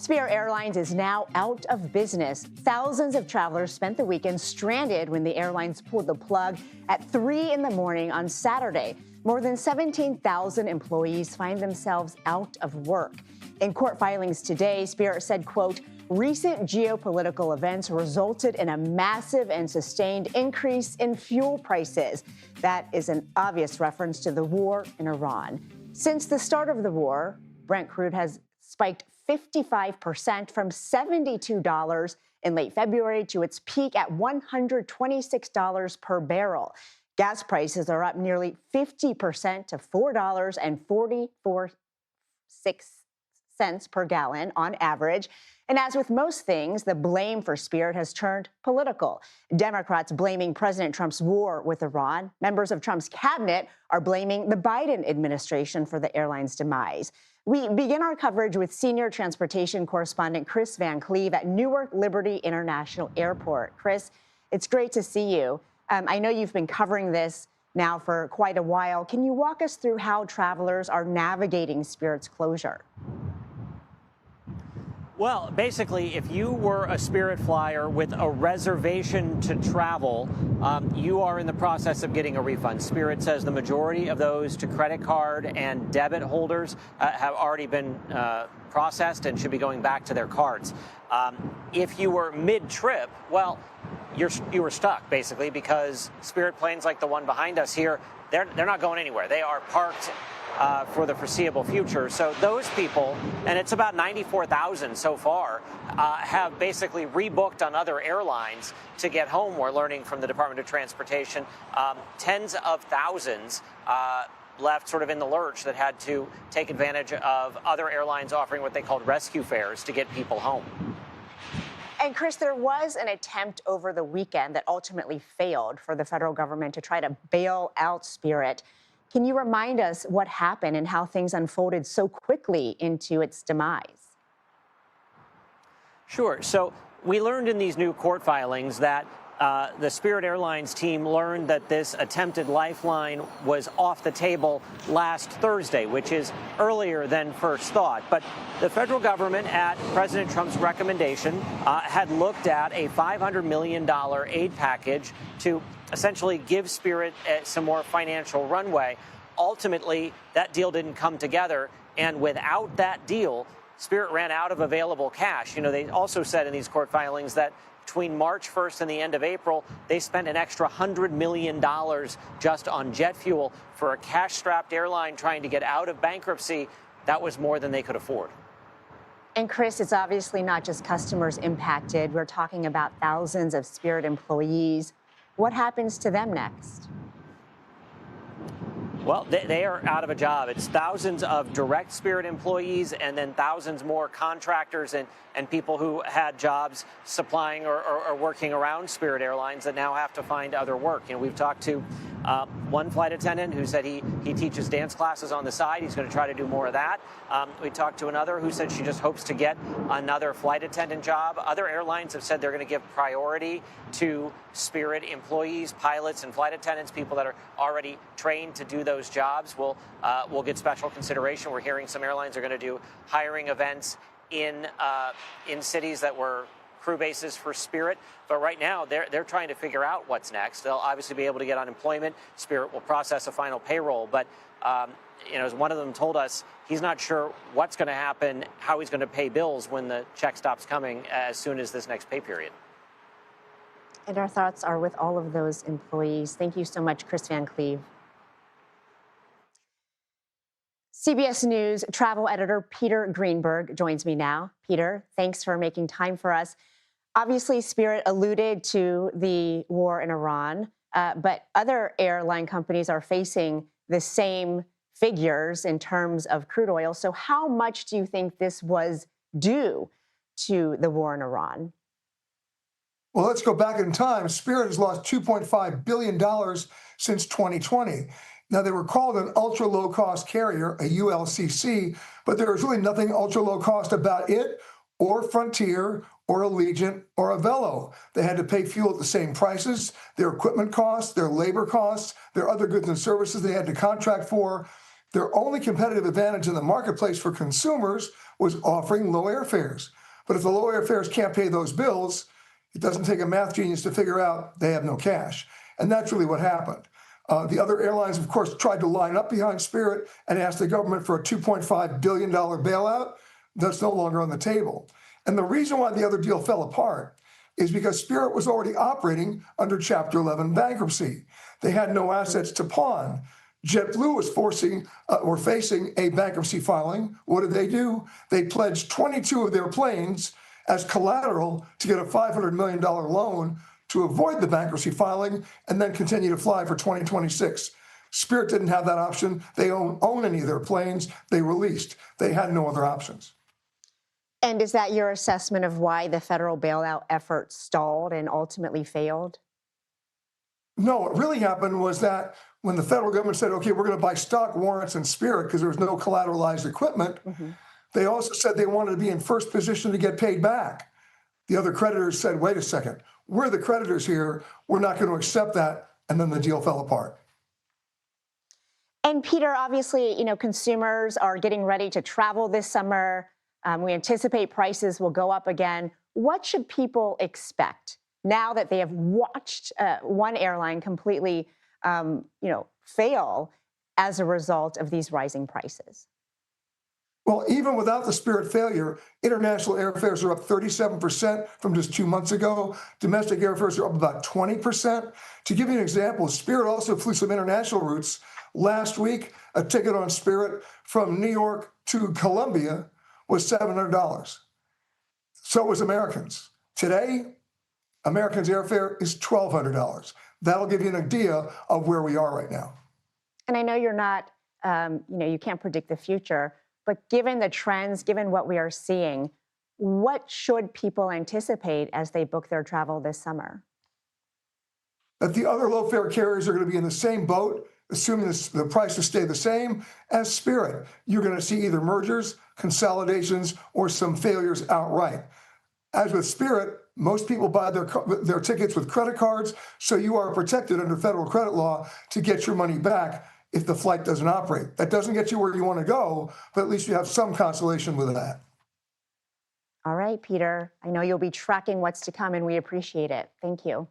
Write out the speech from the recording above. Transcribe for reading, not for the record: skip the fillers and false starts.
Spirit Airlines is now out of business. Thousands of travelers spent the weekend stranded when the airlines pulled the plug at 3 in the morning on Saturday. More than 17,000 employees find themselves out of work. In court filings today, Spirit said, quote, recent geopolitical events resulted in a massive and sustained increase in fuel prices. That is an obvious reference to the war in Iran. Since the start of the war, Brent crude has spiked 55% from $72 in late February to its peak at $126 per barrel. Gas prices are up nearly 50% to $4.44 per gallon on average. And as with most things, the blame for Spirit has turned political. Democrats blaming President Trump's war with Iran. Members of Trump's cabinet are blaming the Biden administration for the airline's demise. We begin our coverage with senior transportation correspondent Kris Van Cleave at Newark Liberty International Airport. Kris, it's great to see you. I know you've been covering this now for quite a while. Can you walk us through how travelers are navigating Spirit's closure? Well, basically, if you were a Spirit flyer with a reservation to travel, you are in the process of getting a refund. Spirit says the majority of those to credit card and debit holders have already been processed and should be going back to their cards. If you were mid-trip, well, you were stuck, basically, because Spirit planes like the one behind us here, they're not going anywhere. They are parked for the foreseeable future. So those people, and it's about 94,000 so far, have basically rebooked on other airlines to get home. We're learning from the Department of Transportation, tens of thousands left sort of in the lurch that had to take advantage of other airlines offering what they called rescue fares to get people home. And Kris, there was an attempt over the weekend that ultimately failed for the federal government to try to bail out Spirit. Can you remind us what happened and how things unfolded so quickly into its demise? Sure. So we learned in these new court filings that the Spirit Airlines team learned that this attempted lifeline was off the table last Thursday, which is earlier than first thought. But the federal government, at President Trump's recommendation, had looked at a $500 million aid package to essentially give Spirit some more financial runway. Ultimately, that deal didn't come together. And without that deal, Spirit ran out of available cash. You know, they also said in these court filings that between March 1st and the end of April, they spent an extra $100 million just on jet fuel. For a cash-strapped airline trying to get out of bankruptcy, that was more than they could afford. And Kris, it's obviously not just customers impacted. We're talking about thousands of Spirit employees. What happens to them next? Well, they are out of a job. It's thousands of direct Spirit employees and then thousands more contractors and people who had jobs supplying or working around Spirit Airlines that now have to find other work. You know, we've talked to one flight attendant who said he teaches dance classes on the side. He's going to try to do more of that. We talked to another who said she just hopes to get another flight attendant job. Other airlines have said they're going to give priority to Spirit employees, pilots and flight attendants, people that are already trained to do those jobs will get special consideration. We're hearing some airlines are going to do hiring events in cities that were crew bases for Spirit. But right now, they're trying to figure out what's next. They'll obviously be able to get unemployment. Spirit will process a final payroll. But, you know, as one of them told us, he's not sure what's going to happen, how he's going to pay bills when the check stops coming as soon as this next pay period. And our thoughts are with all of those employees. Thank you so much, Kris Van Cleave. CBS News travel editor Peter Greenberg joins me now. Peter, thanks for making time for us. Obviously, Spirit alluded to the war in Iran, but other airline companies are facing the same figures in terms of crude oil. So how much do you think this was due to the war in Iran? Well, let's go back in time. Spirit has lost $2.5 billion since 2020. Now, they were called an ultra-low-cost carrier, a ULCC, but there was really nothing ultra-low-cost about it or Frontier or Allegiant or Avelo. They had to pay fuel at the same prices, their equipment costs, their labor costs, their other goods and services they had to contract for. Their only competitive advantage in the marketplace for consumers was offering low airfares. But if the low airfares can't pay those bills, it doesn't take a math genius to figure out they have no cash. And that's really what happened. The other airlines, of course, tried to line up behind Spirit and ask the government for a $2.5 billion bailout. That's no longer on the table. And the reason why the other deal fell apart is because Spirit was already operating under Chapter 11 bankruptcy. They had no assets to pawn. JetBlue was facing a bankruptcy filing. What did they do? They pledged 22 of their planes as collateral to get a $500 million loan to avoid the bankruptcy filing and then continue to fly for 2026. Spirit didn't have that option. They don't own any of their planes. They released. They had no other options. And is that your assessment of why the federal bailout effort stalled and ultimately failed? No, what really happened was that when the federal government said, okay, we're going to buy stock warrants in Spirit because there was no collateralized equipment, they also said they wanted to be in first position to get paid back. The other creditors said, wait a second, we're the creditors here. We're not going to accept that. And then the deal fell apart. And Peter, obviously, consumers are getting ready to travel this summer. We anticipate prices will go up again. What should people expect now that they have watched one airline completely, fail as a result of these rising prices? Well, even without the Spirit failure, international airfares are up 37% from just 2 months ago. Domestic airfares are up about 20%. To give you an example, Spirit also flew some international routes. Last week, a ticket on Spirit from New York to Colombia was $700. So was Americans. Today, Americans' airfare is $1,200. That'll give you an idea of where we are right now. And I know you're not, you can't predict the future, but given the trends, given what we are seeing, what should people anticipate as they book their travel this summer? That the other low-fare carriers are going to be in the same boat, assuming the prices stay the same as Spirit. You're going to see either mergers, consolidations, or some failures outright. As with Spirit, most people buy their tickets with credit cards, so you are protected under federal credit law to get your money back if the flight doesn't operate. That doesn't get you where you want to go, but at least you have some consolation with that. All right, Peter. I know you'll be tracking what's to come, and we appreciate it. Thank you.